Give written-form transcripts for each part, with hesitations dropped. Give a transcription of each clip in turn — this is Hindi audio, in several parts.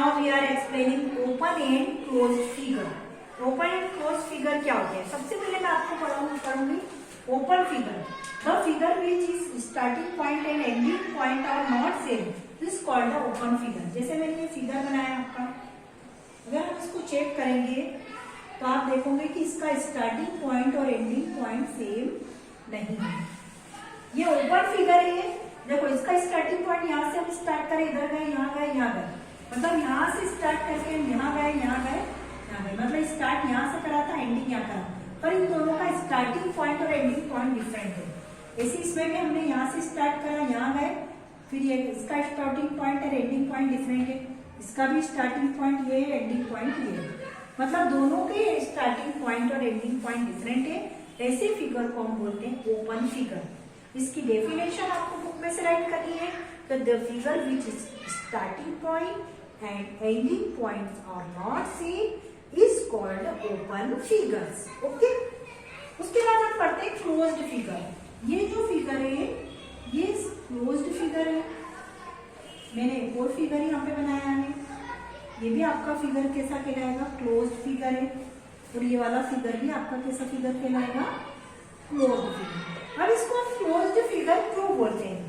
Now we are explaining open and close figure. Open and close figure क्या होते हैं? सबसे पहले मैं आपको पढ़ूंगी open figure. The figure which is starting point and ending point are not same is called the open figure. जैसे मैंने ये फिगर बनाया आपका, अगर हम इसको चेक करेंगे तो आप देखोगे कि इसका स्टार्टिंग पॉइंट और एंडिंग पॉइंट सेम नहीं है। ये ओपन फिगर है। देखो इसका स्टार्टिंग पॉइंट यहाँ से हम स्टार्ट करें, इधर गए, यहाँ गए, यहाँ गए, मतलब यहाँ से स्टार्ट करके यहाँ गए, यहाँ गए, यहाँ गए, मतलब स्टार्ट यहाँ से करा था, एंडिंग यहाँ करा, पर इन दोनों का स्टार्टिंग पॉइंट और एंडिंग पॉइंट डिफरेंट है। ऐसे इसमें भी हमने यहाँ से स्टार्ट करा, यहाँ गए, फिर ये इसका स्टार्टिंग पॉइंट और एंडिंग पॉइंट डिफरेंट है, इसका भी स्टार्टिंग पॉइंट ये है, एंडिंग पॉइंट ये है, मतलब दोनों के स्टार्टिंग पॉइंट और एंडिंग पॉइंट डिफरेंट है। ऐसे फिगर को हम बोलते हैं ओपन फिगर। इसकी डेफिनेशन आपको बुक में से राइट करनी है। तो the figure which is starting point and ending points are not same is called open figures. Okay, उसके बाद हम पढ़ते हैं क्लोज्ड फिगर। ये जो फिगर है ये क्लोज्ड फिगर है। मैंने एक और फिगर यहाँ पे बनाया है, ये भी आपका फिगर कैसा कहलाएगा? क्लोज्ड फिगर है। और ये वाला फिगर भी आपका कैसा फिगर कहलाएगा? Closed figure. अब इसको हम क्लोज्ड फिगर क्यों बोलते हैं?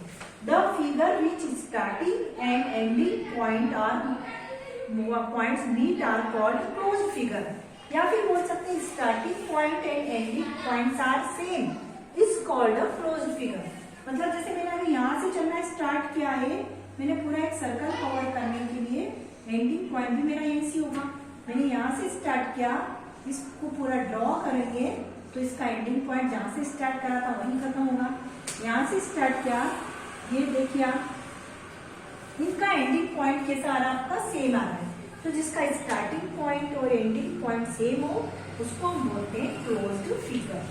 The figure which starting and ending points meet are called closed figure. या फिर बोल सकते हैं starting point and ending points are same is called a closed figure. मतलब जैसे मैंने अभी यहाँ से चलना स्टार्ट किया है, मैंने पूरा एक सर्कल कवर करने के लिए एंडिंग पॉइंट भी मेरा यहीं से होगा। मैंने यहाँ से स्टार्ट किया, इसको पूरा ड्रॉ करेंगे तो इसका एंडिंग पॉइंट जहाँ से स्टार्ट करा था वहीं खत्म होगा। यहाँ से स्टार्ट किया, ये देखिए इनका एंडिंग पॉइंट कैसा आ रहा है? आपका सेम आ रहा है। तो जिसका स्टार्टिंग पॉइंट और एंडिंग पॉइंट सेम हो उसको हम बोलते हैं क्लोज्ड फिगर।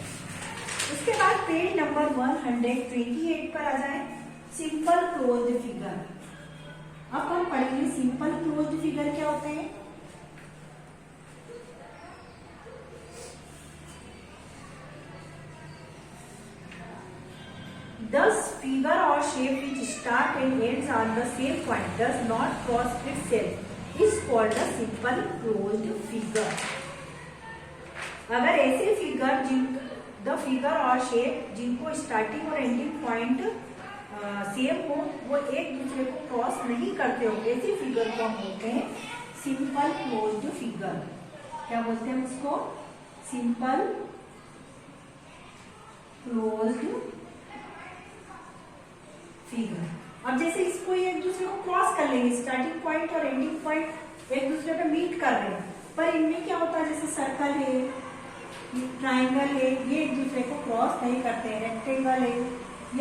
उसके बाद पेज नंबर 128 पर आ जाए, सिंपल क्लोज्ड फिगर। अब हम पढ़ेंगे सिंपल क्लोज्ड फिगर क्या होते हैं। Thus, figure or shape which start and ends on the same point does not cross itself is called a simple closed figure. अगर ऐसे फिगर द फिगर और शेप जिनको स्टार्टिंग और एंडिंग पॉइंट सेम हो, वो एक दूसरे को क्रॉस नहीं करते हो, ऐसे फिगर को हम बोलते हैं सिंपल क्लोज्ड फिगर। क्या बोलते हैं उसको? Simple closed figure. अब जैसे इसको ये एक दूसरे को क्रॉस कर लेंगे, स्टार्टिंग पॉइंट और एंडिंग पॉइंट एक दूसरे पे मीट कर रहे हैं, पर इनमें क्या होता है? जैसे सर्कल है, ट्राइंगल है, ये एक दूसरे को क्रॉस नहीं करते हैं। रेक्टेंगल है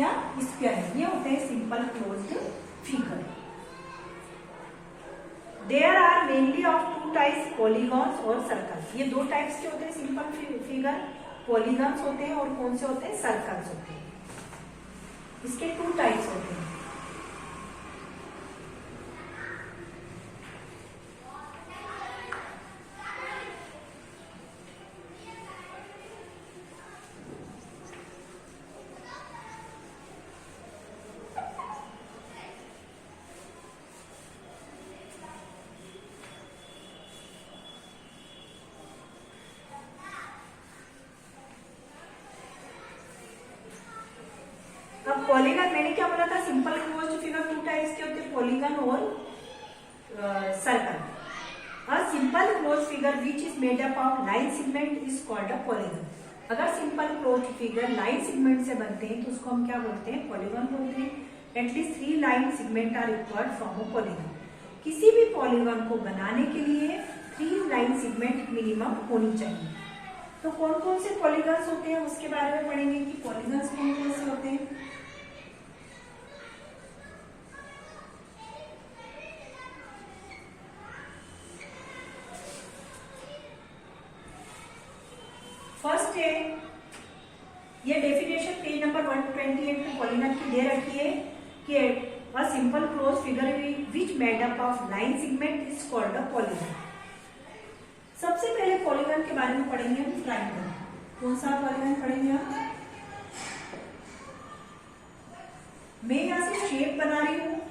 या स्क्वायर है, ये होते हैं simple closed figure. There are mainly of two types, polygons और सर्कल। ये दो टाइप्स के होते हैं सिंपल फिगर, पॉलीगॉन्स होते हैं और कौन से होते हैं? सर्कल्स होते हैं। इसके टू टाइप्स होते हैं। अब पॉलीगन, मैंने क्या बोला था? Simple closed figure two types के होते हैं, पॉलीगन और circle. A simple closed figure which is made up of line segment is called a polygon. अगर simple closed figure line segment से बनते हैं तो उसको हम क्या बोलते हैं? पॉलीगन बोलते हैं। At least 3 line segment are required from a polygon. किसी भी पॉलीगन को बनाने के लिए 3 लाइन सेगमेंट मिनिमम होनी चाहिए। तो कौन कौन से पॉलीगन्स होते हैं उसके बारे में पढ़ेंगे कि पॉलीगन्स कौन कौन से होते हैं। फर्स्ट है, ये डेफिनेशन पेज नंबर 128 में पॉलीगन की दे रखी है कि a simple close figure which made up of line segment is called a polygon. सबसे पहले पॉलीगन के बारे में पढ़ेंगे हम ट्राइंगल। कौन सा पॉलीगन पढ़ेंगे हम? मैं यहाँ से शेप बना रही हूँ,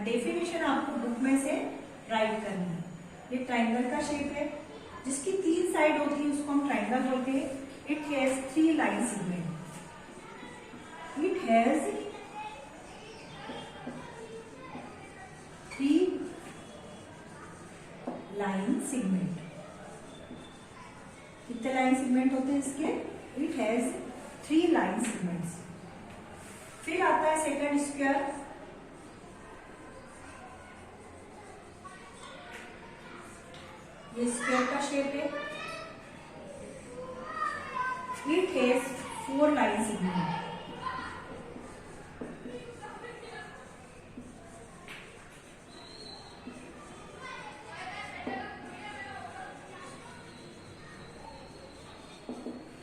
डेफिनेशन आपको बुक में से राइट करनी है। ये ट्राइंगल का शेप है जिसकी 3 साइड होती है, उसको हम ट्राइंगल बोलते हैं। It has 3 line segment. It has 3 line segment. कितने लाइन सेगमेंट होते हैं इसके? It has 3 line segments. फिर आता है सेकंड स्क्वायर। ये स्क्वायर का शेप है। It has 4 line segment.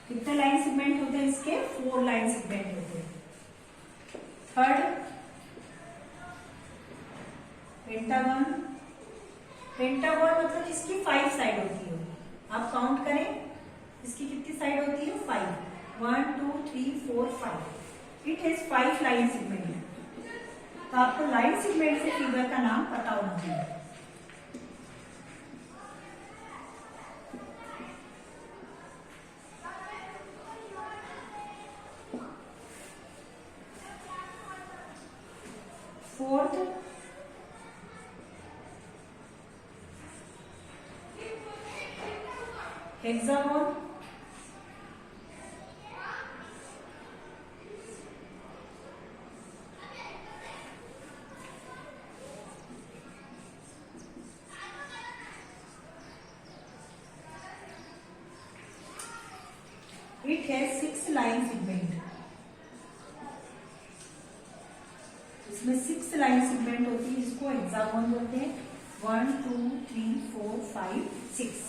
कितने लाइन सेगमेंट होते हैं इसके? 4 लाइन सेगमेंट होते हैं। Third pentagon. पेंटागन मतलब इसकी 5 साइड होती है। आप काउंट करें, इसकी कितनी साइड होती है? 5। 1 2 3 4 5। It has 5 line segment. तो आपको लाइन सेगमेंट से फिगर का नाम पता होना चाहिए। Fourth hexagon. It has 6 line segment. इसमें 6 लाइन सेगमेंट होती है, जिसको हेक्सागोन बोलते हैं। 1 2 3 4 5 6।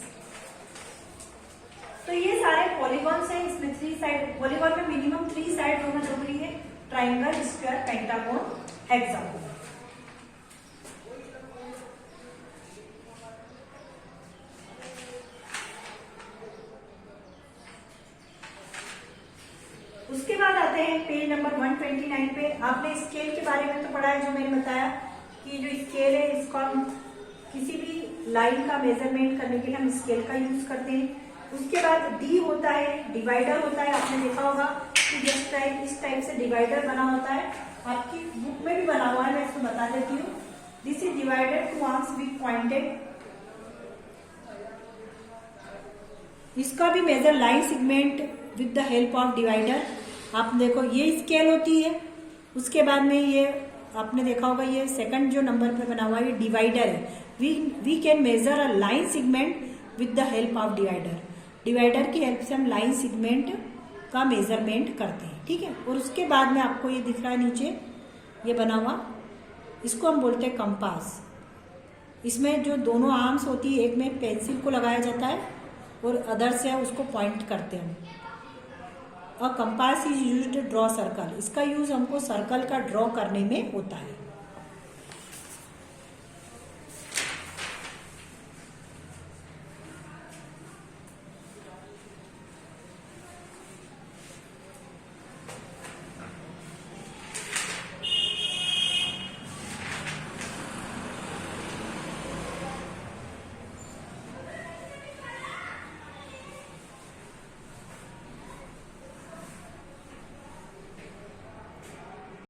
तो ये सारे पॉलीगॉन्स हैं। इसमें 3 साइड, पॉलीगॉन में मिनिमम 3 साइड होना जरूरी है। Triangle, square, pentagon, hexagon. उसके बाद आते हैं पेज नंबर 129 पे। आपने स्केल के बारे में तो पढ़ा है, जो मैंने बताया कि जो स्केल है इसको हम किसी भी लाइन का मेजरमेंट करने के लिए हम स्केल का यूज करते हैं। उसके बाद डी होता है, डिवाइडर होता है। आपने देखा होगा कि इस टाइप से डिवाइडर बना होता है। आपकी बुक में भी बना हुआ है, मैं इसको बता देती हूँ। This is divided to arms with pointed. इसका भी measure line segment with the help of divider. आप देखो ये स्केल होती है। उसके बाद में ये आपने देखा होगा, ये सेकंड जो नंबर पे बना हुआ है ये डिवाइडर है। We can measure a line segment with the help of divider. Divider की हेल्प से हम लाइन सेगमेंट का मेजरमेंट करते हैं, ठीक है। और उसके बाद में आपको ये दिख रहा है नीचे ये बना हुआ, इसको हम बोलते हैं कंपास। इसमें जो दोनों आर्म्स होती है, एक में पेंसिल को लगाया जाता है और अदर से उसको पॉइंट करते हैं। A compass is used to draw circle. इसका यूज हमको सर्कल का ड्रॉ करने में होता है।